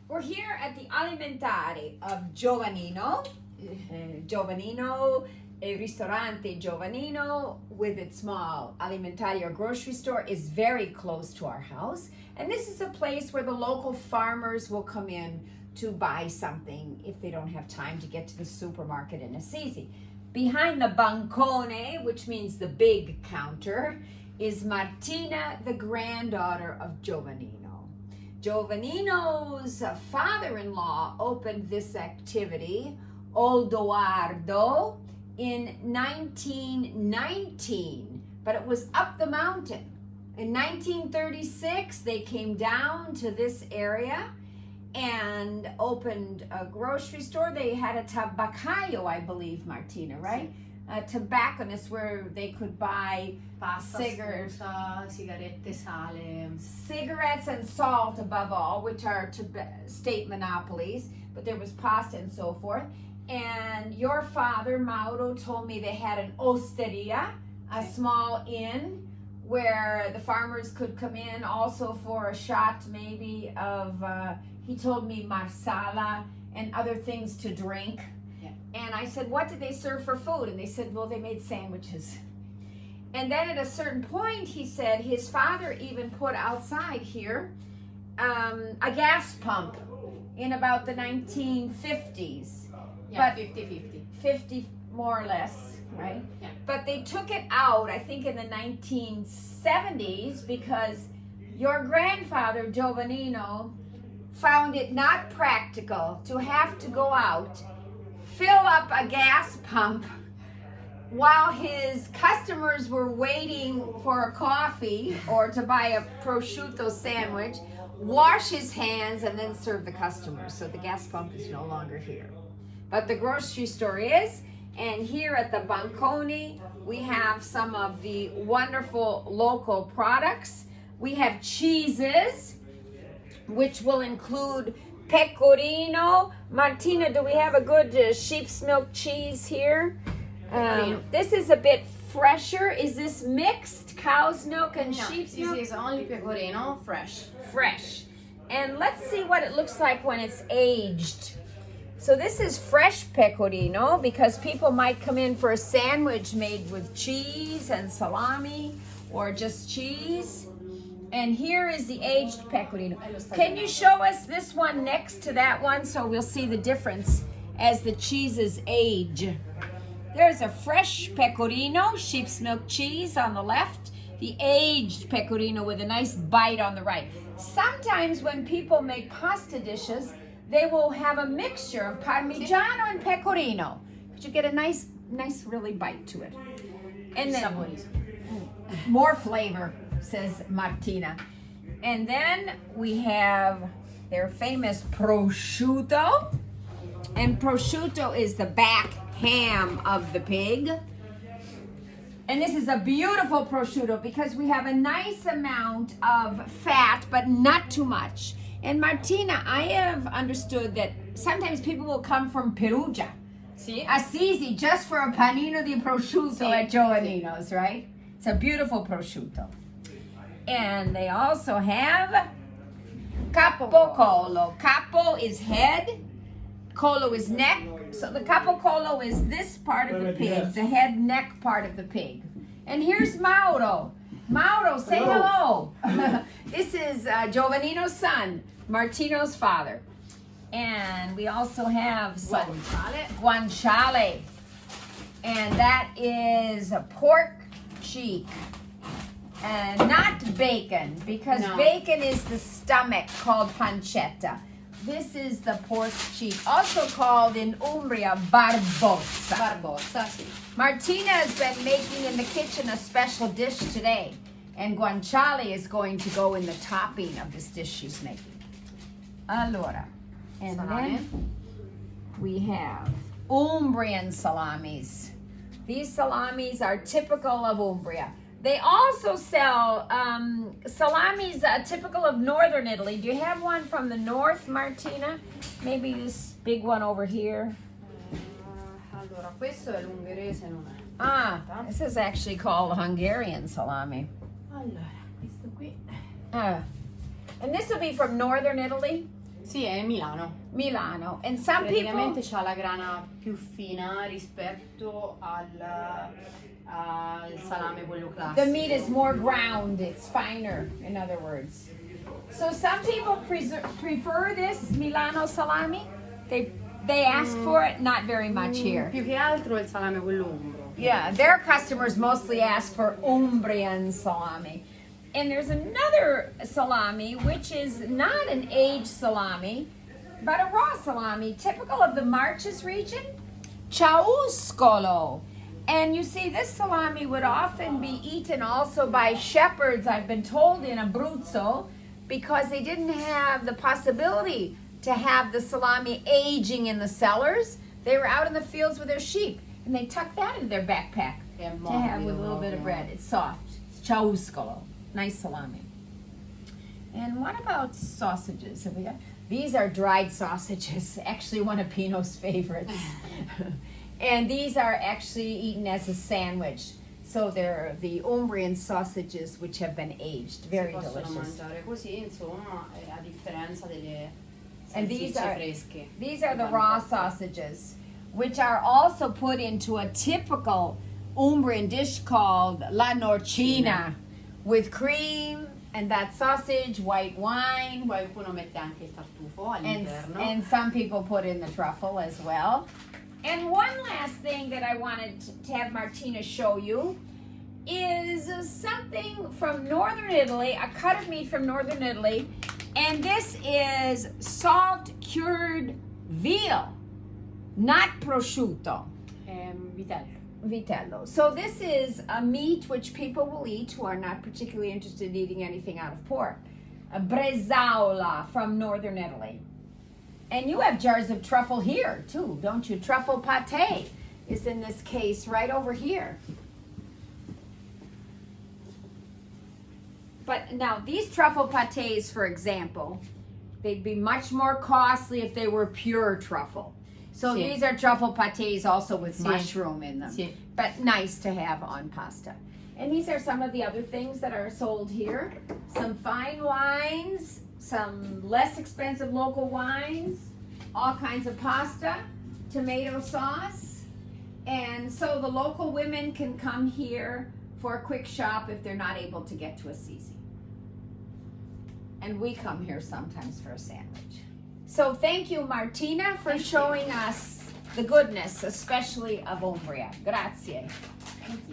We're here at the Alimentare of Giovannino. Giovannino, a ristorante Giovannino with its small alimentari or grocery store is very close to our house. And this is a place where the local farmers will come in to buy something if they don't have time to get to the supermarket in Assisi. Behind the bancone, which means the big counter, is Martina, the granddaughter of Giovannino. Giovannino's father-in-law opened this activity, Odoardo, in 1919, but it was up the mountain. In 1936, they came down to this area and opened a grocery store. They had a tabaccaio, I believe, Martina, right? A tobacconist where they could buy pasta, cigarettes, sigarette, sale. Cigarettes and salt above all, which are state monopolies, but there was pasta and so forth. And your father, Mauro, told me they had an osteria, a small inn, where the farmers could come in also for a shot maybe of, he told me marsala and other things to drink. And I said, what did they serve for food? And they said, well, they made sandwiches. And then at a certain point, he said his father even put outside here a gas pump in about the 1950s. Yeah, 50-50. 50 more or less, right? Yeah. But they took it out, I think, in the 1970s because your grandfather, Giovannino, found it not practical to have to go out, fill up a gas pump while his customers were waiting for a coffee or to buy a prosciutto sandwich, wash his hands, and then serve the customers. So the gas pump is no longer here. But the grocery store is, and here at the Banconi, we have some of the wonderful local products. We have cheeses, which will include Pecorino. Martina, do we have a good sheep's milk cheese here? This is a bit fresher. Is this mixed cow's milk and sheep's milk? This is only Pecorino, fresh. Fresh. And let's see what it looks like when it's aged. So this is fresh Pecorino because people might come in for a sandwich made with cheese and salami or just cheese. And here is the aged Pecorino. Can you show us this one next to that one so we'll see the difference as the cheeses age? There's a fresh Pecorino, sheep's milk cheese on the left, the aged Pecorino with a nice bite on the right. Sometimes when people make pasta dishes, they will have a mixture of Parmigiano and Pecorino. But you get a nice really bite to it. And then more flavor, says Martina. And then we have their famous prosciutto. And prosciutto is the back ham of the pig. And this is a beautiful prosciutto because we have a nice amount of fat, but not too much. And Martina, I have understood that sometimes people will come from Perugia, Assisi, just for a panino di prosciutto at Giovannino's, right? It's a beautiful prosciutto. And they also have capocolo. Capo is head, colo is neck. So the capocolo is this part of the pig, the head, neck part of the pig. And here's Mauro. Mauro, say hello. This is Giovannino's son, Martino's father. And we also have some guanciale. And that is a pork cheek. And not bacon, because bacon is the stomach called pancetta. This is the pork cheek, also called in Umbria barbossa. Barbossa, sì. Martina has been making in the kitchen a special dish today, and guanciale is going to go in the topping of this dish she's making. Allora, and then we have Umbrian salamis. These salamis are typical of Umbria. They also sell salamis typical of northern Italy. Do you have one from the north, Martina? Maybe this big one over here. Allora, questo è l'ungherese, non è? Ah, this is actually called Hungarian salami. Allora, questo qui. And this will be from northern Italy. Sì, è Milano. Milano. And some people, Praticamente c'ha la grana più fina rispetto al salame quello classico. the meat is more ground, it's finer, in other words. So some people prefer this Milano salami. They ask for it, not very much here. Più che altro è il salame quello umbro. Yeah, their customers mostly ask for Umbrian salami. And there's another salami, which is not an aged salami, but a raw salami, typical of the Marches region, Ciauscolo. And you see, this salami would often be eaten also by shepherds, I've been told, in Abruzzo, because they didn't have the possibility to have the salami aging in the cellars. They were out in the fields with their sheep, and they tucked that into their backpack to have with a little bit of bread. It's soft. It's Ciauscolo. Nice salami. And what about sausages? Have we got? These are dried sausages, actually one of Pino's favorites. And these are actually eaten as a sandwich. So they're the Ombrian sausages which have been aged. Very Si possono delicious. mangiare così, insomma, a differenza delle And these salsicce are fresche. these are the raw sausages, which are also put into a typical Umbrian dish called la norcina, with cream and that sausage, white wine, Qualcuno mette anche il tartufo and, all'interno. and some people put in the truffle as well. And one last thing that I wanted to have Martina show you is something from northern Italy, a cut of meat from northern Italy, and this is salt cured veal, not prosciutto. Vitello. Vitello. So this is a meat which people will eat who are not particularly interested in eating anything out of pork. A bresaola from northern Italy. And you have jars of truffle here too, don't you? Truffle pate is in this case right over here. But now these truffle pates, for example, they'd be much more costly if they were pure truffle. So Sì. these are truffle pates also with Sì. mushroom in them, Sì. but nice to have on pasta. And these are some of the other things that are sold here. Some fine wines, some less expensive local wines, all kinds of pasta, tomato sauce. And so the local women can come here for a quick shop if they're not able to get to Assisi. And we come here sometimes for a sandwich. So thank you, Martina, for showing us the goodness, especially of Umbria. Grazie.